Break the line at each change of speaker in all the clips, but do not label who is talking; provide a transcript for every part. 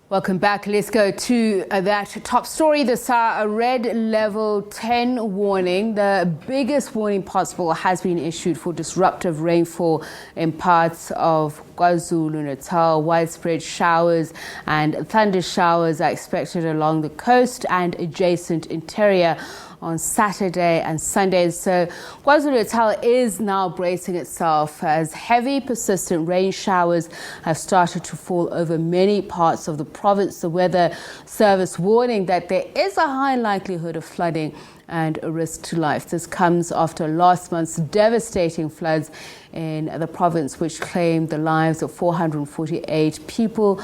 Welcome back. Let's go to that top story. A red level 10 warning, the biggest warning possible, has been issued for disruptive rainfall in parts of KwaZulu-Natal. Widespread showers and thunder showers are expected along the coast and adjacent interior on Saturday and Sunday. So KwaZulu-Natal is now bracing itself as heavy, persistent rain showers have started to fall over many parts of the province. The Weather Service warning that there is a high likelihood of flooding and a risk to life. This comes after last month's devastating floods in the province, which claimed the lives of 448 people.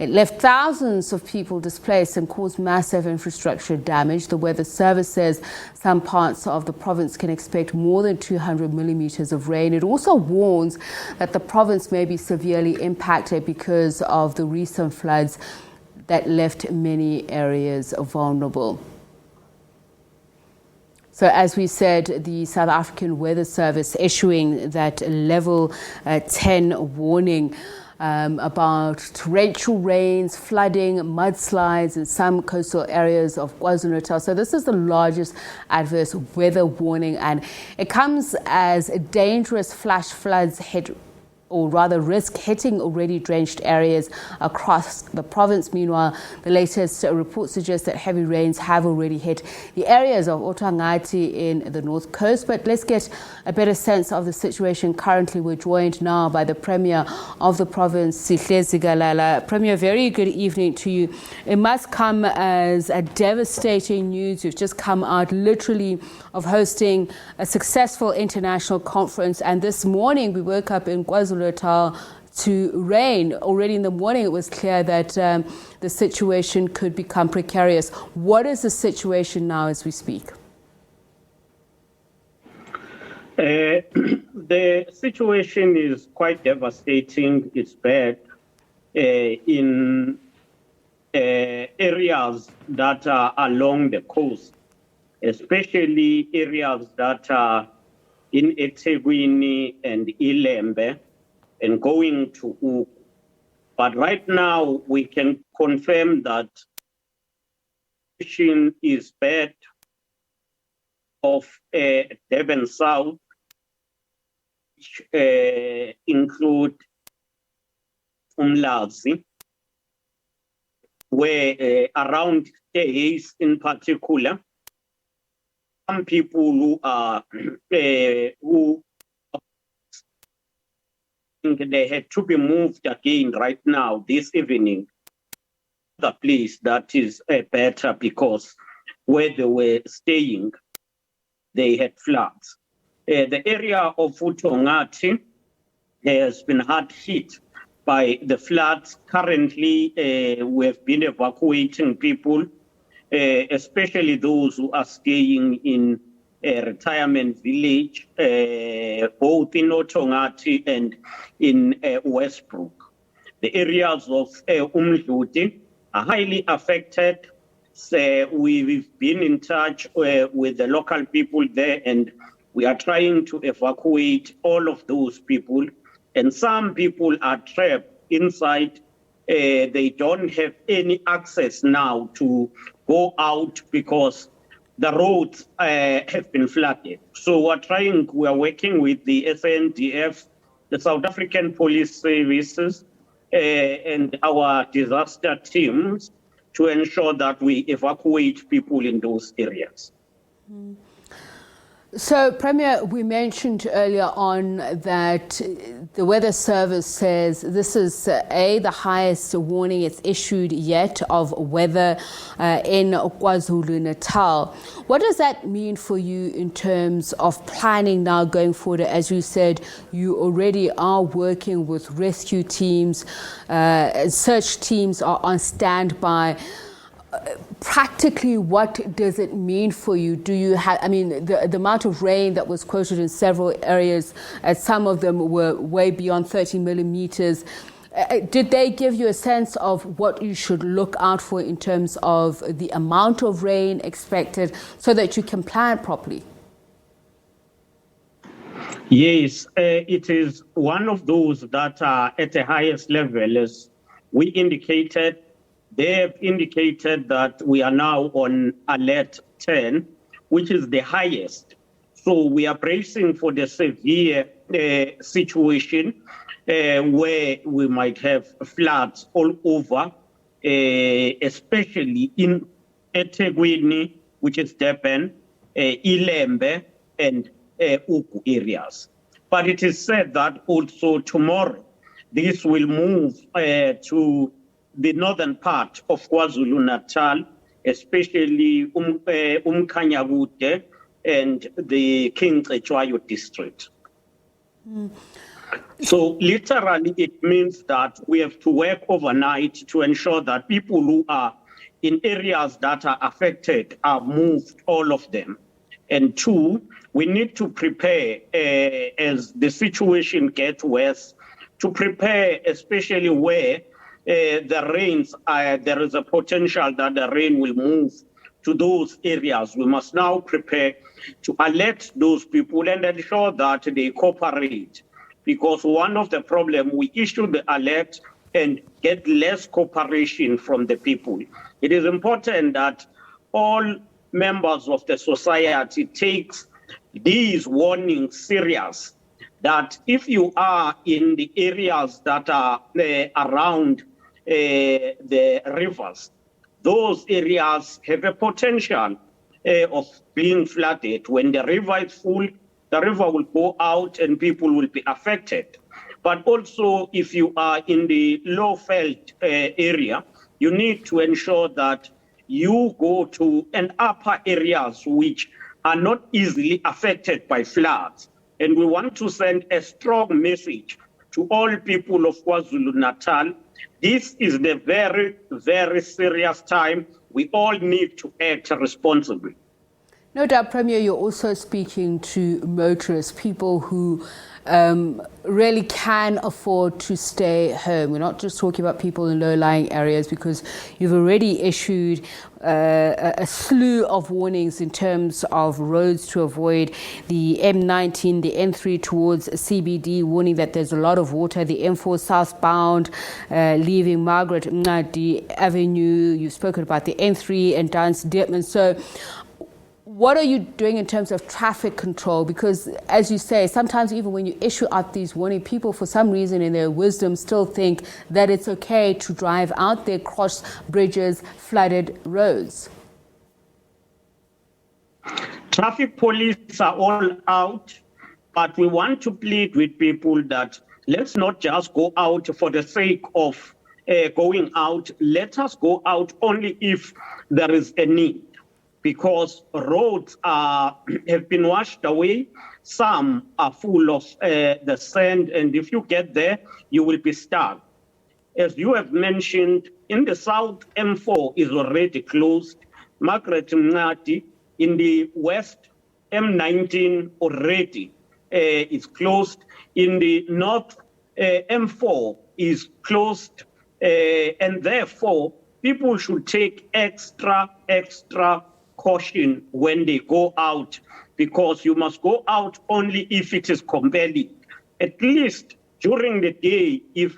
It left thousands of people displaced and caused massive infrastructure damage. The Weather Service says some parts of the province can expect more than 200 millimeters of rain. It also warns that the province may be severely impacted because of the recent floods that left many areas vulnerable. So as we said, the South African Weather Service issuing that level 10 warning about torrential rains, flooding, mudslides in some coastal areas of KwaZulu-Natal. So this is the largest adverse weather warning, and it comes as dangerous flash floods hit, or rather risk hitting already drenched areas across the province. Meanwhile, the latest report suggests that heavy rains have already hit the areas of uThongathi in the north coast. But let's get a better sense of the situation currently. We're joined now by the Premier of the province, Sihle Zikalala. Premier, very good evening to you. It must come as a devastating news. You've just come out literally of hosting a successful international conference, and this morning we woke up in KwaZulu-Natal to rain. Already in the morning it was clear that the situation could become precarious. What is the situation now as we speak?
The situation is quite devastating. It's bad in areas that are along the coast, especially areas that are in eThekwini and Ilembe and going to Uku. But right now we can confirm that the situation is bad of Durban South, which include Umlazi, where around Hays in particular, some people who are who think they had to be moved again right now this evening. The place that is better because where they were staying, they had floods. The area of uThongathi has been hard hit by the floods. Currently, we have been evacuating people, especially those who are staying in a retirement village, both in uThongathi and in Westbrook. The areas of Umdloti are highly affected. So we've been in touch with the local people there, and we are trying to evacuate all of those people. And some people are trapped inside. They don't have any access now to go out because the roads have been flooded. So we are working with the SANDF, the South African Police Services, and our disaster teams to ensure that we evacuate people in those areas.
So, Premier, we mentioned earlier on that the Weather Service says this is the highest warning it's issued yet of weather in KwaZulu-Natal. What does that mean for you in terms of planning now going forward? As you said, you already are working with rescue teams, search teams are on standby. Practically, what does it mean for you? Do you have, the amount of rain that was quoted in several areas, some of them were way beyond 30 millimeters. Did they give you a sense of what you should look out for in terms of the amount of rain expected so that you can plan properly?
Yes, it is one of those that are at the highest level. As we indicated, they have indicated that we are now on alert 10, which is the highest. So we are bracing for the severe situation where we might have floods all over, especially in eThekwini, which is Durban, Ilembe, and Ugu areas. But it is said that also tomorrow, this will move to the northern part of KwaZulu-Natal, especially Umkhanyakude and the King Cetshwayo district. So literally, it means that we have to work overnight to ensure that people who are in areas that are affected are moved, all of them. And two, we need to prepare as the situation gets worse, to prepare especially where the rains, there is a potential that the rain will move to those areas. We must now prepare to alert those people and ensure that they cooperate. Because one of the problems, we issue the alert and get less cooperation from the people. It is important that all members of the society takes these warnings serious, that if you are in the areas that are around the rivers, those areas have a potential of being flooded. When the river is full, the river will go out and people will be affected. But also, if you are in the low-felt area, you need to ensure that you go to upper areas which are not easily affected by floods. And we want to send a strong message to all people of KwaZulu-Natal. This is the very, very serious time. We all need to act responsibly.
No doubt, Premier, you're also speaking to motorists, people who really can afford to stay home. We're not just talking about people in low-lying areas, because you've already issued a slew of warnings in terms of roads to avoid, the M19, the N3 towards CBD, warning that there's a lot of water, the M4 southbound, leaving Margaret Mncadi Avenue. You've spoken about the N3 and down to Deertman. So what are you doing in terms of traffic control? Because, as you say, sometimes even when you issue out these warning, people, for some reason in their wisdom, still think that it's okay to drive out there, cross bridges, flooded roads.
Traffic police are all out, but we want to plead with people that let's not just go out for the sake of going out. Let us go out only if there is a need, because roads have been washed away. Some are full of the sand, and if you get there, you will be stuck. As you have mentioned, in the south, M4 is already closed. Margaret Mncadi, in the west, M19 already is closed. In the north, M4 is closed, and therefore, people should take extra caution when they go out, because you must go out only if it is compelling. At least during the day, if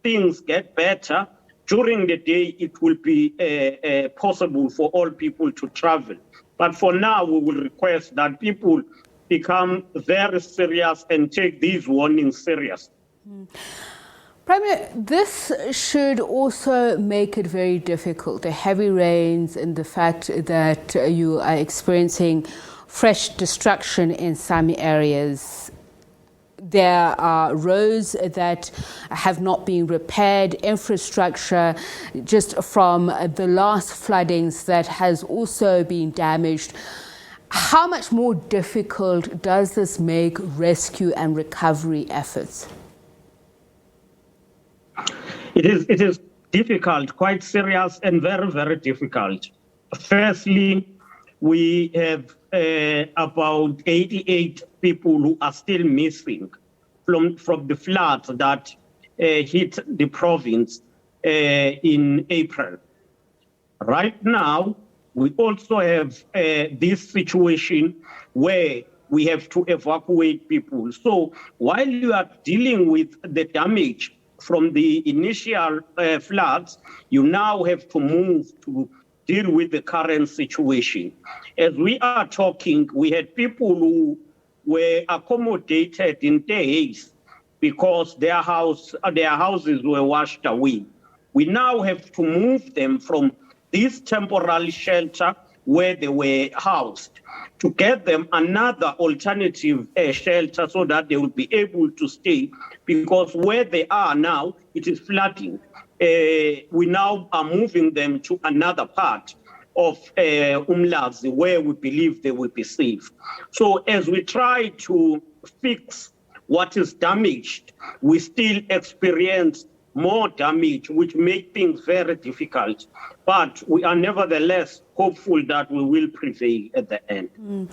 things get better, during the day it will be possible for all people to travel. But for now, we will request that people become very serious and take these warnings serious.
Premier, this should also make it very difficult, the heavy rains and the fact that you are experiencing fresh destruction in some areas. There are roads that have not been repaired, infrastructure just from the last floodings that has also been damaged. How much more difficult does this make rescue and recovery efforts?
It is difficult, quite serious, and very, very difficult. Firstly, we have about 88 people who are still missing from the floods that hit the province in April. Right now, we also have this situation where we have to evacuate people. So while you are dealing with the damage from the initial floods, you now have to move to deal with the current situation. As we are talking, we had people who were accommodated in days because their houses were washed away. We now have to move them from this temporary shelter where they were housed to get them another alternative shelter so that they will be able to stay, because where they are now, it is flooding. We now are moving them to another part of Umlazi where we believe they will be safe. So as we try to fix what is damaged, we still experience more damage, which make things very difficult. But we are nevertheless hopeful that we will prevail at the end.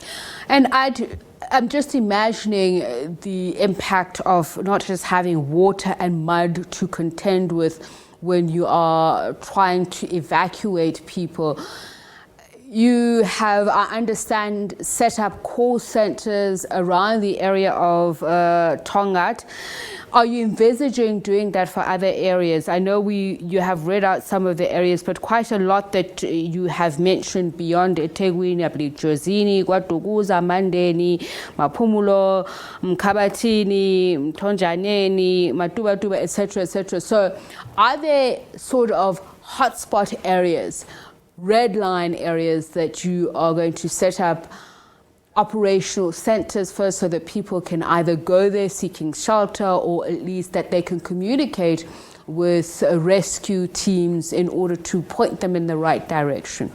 And I'm just imagining the impact of not just having water and mud to contend with when you are trying to evacuate people. You have, I understand, set up call centers around the area of uThongathi. Are you envisaging doing that for other areas? I know you have read out some of the areas, but quite a lot that you have mentioned beyond eThekwini, I believe Jozini, KwaDukuza, Mandeni, Maphumulo, Mkhabathini, Mthonjaneni, Matuba, etc., etc. So are there sort of hotspot areas, red line areas that you are going to set up operational centers first so that people can either go there seeking shelter, or at least that they can communicate with rescue teams in order to point them in the right direction?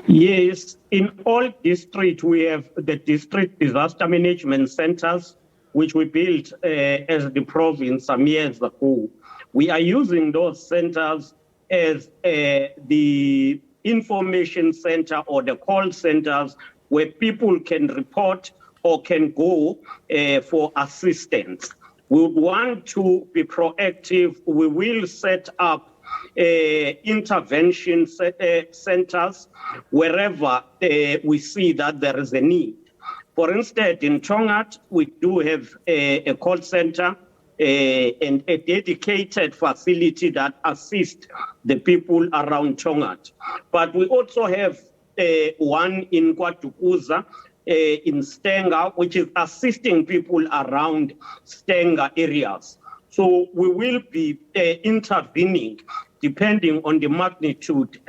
Yes, in all districts we have the district disaster management centers, which we built as the province some years ago. We are using those centers as the information center or the call centers where people can report or can go for assistance. We want to be proactive. We will set up intervention centers wherever we see that there is a need. For instance, in uThongathi, we do have a call center and a dedicated facility that assists the people around uThongathi. But we also have one in KwaDukuza, in Stenga, which is assisting people around Stenga areas. So we will be intervening depending on the magnitude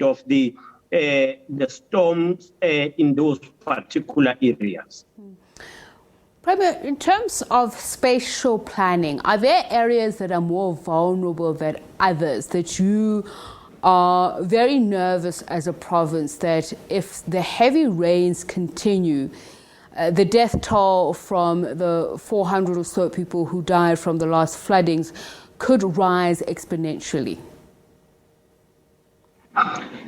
of the storms in those particular areas.
Premier, in terms of spatial planning, are there areas that are more vulnerable than others that you are very nervous as a province that if the heavy rains continue, the death toll from the 400 or so people who died from the last floodings could rise exponentially?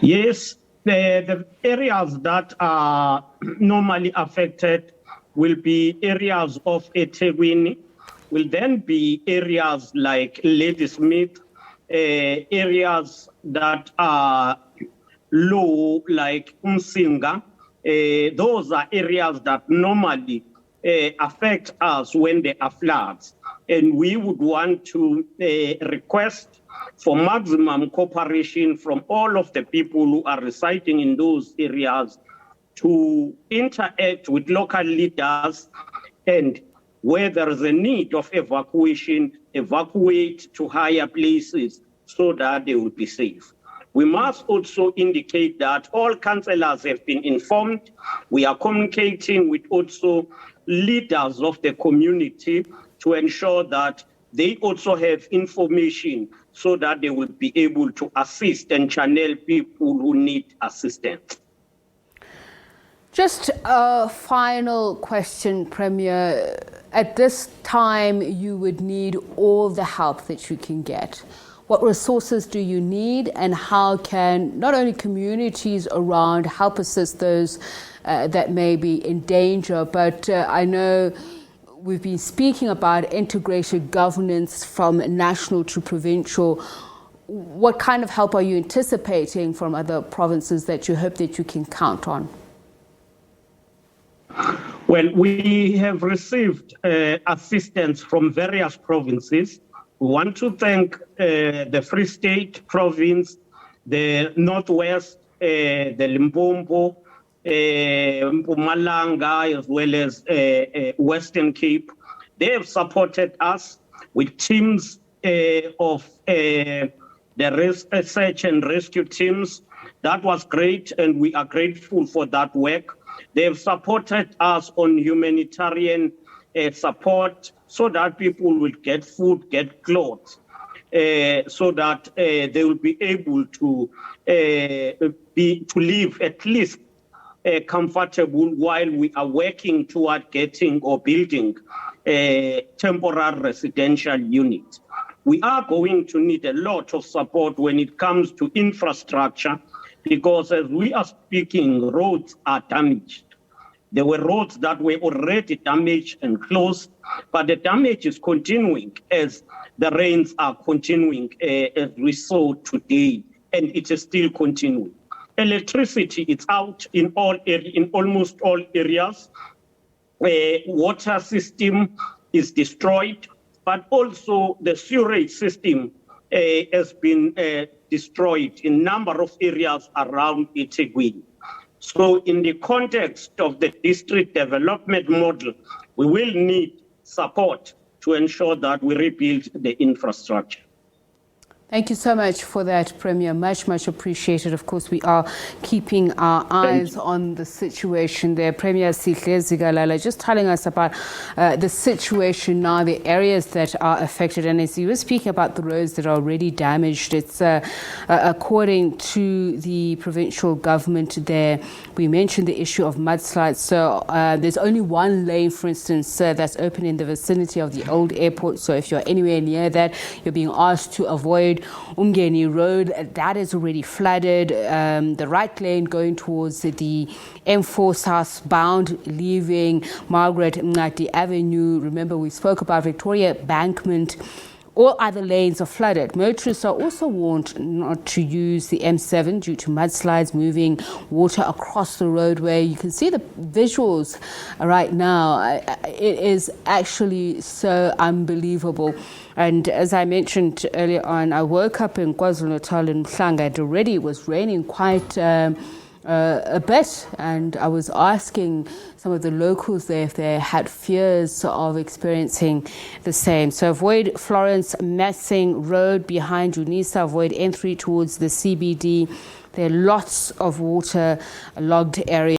Yes, the areas that are normally affected will be areas of eThekwini, will then be areas like Ladysmith, areas that are low like Umsinga. Those are areas that normally affect us when there are floods. And we would want to request for maximum cooperation from all of the people who are residing in those areas to interact with local leaders, and where there is a need of evacuation, evacuate to higher places so that they will be safe. We must also indicate that all councillors have been informed. We are communicating with also leaders of the community to ensure that they also have information so that they will be able to assist and channel people who need assistance.
Just a final question, Premier. At this time, you would need all the help that you can get. What resources do you need, and how can not only communities around help assist those that may be in danger, but I know we've been speaking about integrated governance from national to provincial. What kind of help are you anticipating from other provinces that you hope that you can count on?
Well, we have received assistance from various provinces. We want to thank the Free State province, the Northwest, the Limpopo, Mpumalanga, as well as Western Cape. They have supported us with teams of the search and rescue teams. That was great, and we are grateful for that work. They have supported us on humanitarian support so that people will get food, get clothes, so that they will be able to live at least comfortable while we are working toward getting or building a temporary residential unit. We are going to need a lot of support when it comes to infrastructure, because as we are speaking, roads are damaged. There were roads that were already damaged and closed, but the damage is continuing as the rains are continuing, as we saw today, and it is still continuing. Electricity is out in almost all areas. Water system is destroyed, but also the sewerage system has been destroyed in a number of areas around eThekwini. So in the context of the district development model, we will need support to ensure that we rebuild the infrastructure.
Thank you so much for that, Premier. Much, much appreciated. Of course, we are keeping our eyes on the situation there. Premier Sihle Zikalala just telling us about the situation now, the areas that are affected. And as you were speaking about the roads that are already damaged, it's according to the provincial government there, we mentioned the issue of mudslides. So there's only one lane, for instance, that's open in the vicinity of the old airport. So if you're anywhere near that, you're being asked to avoid Umgeni Road. That is already flooded. The right lane going towards the M4 southbound, leaving Margaret Mngadi Avenue. Remember, we spoke about Victoria Bankment. All other lanes are flooded. Motorists are also warned not to use the M7 due to mudslides moving water across the roadway. You can see the visuals right now. It is actually so unbelievable. And as I mentioned earlier on, I woke up in KwaZulu-Natal in Mhlanga, and already it was raining quite a bit, and I was asking some of the locals there if they had fears of experiencing the same. So avoid Florence Massing Road behind Unisa, avoid N3 towards the CBD. There are lots of water logged areas.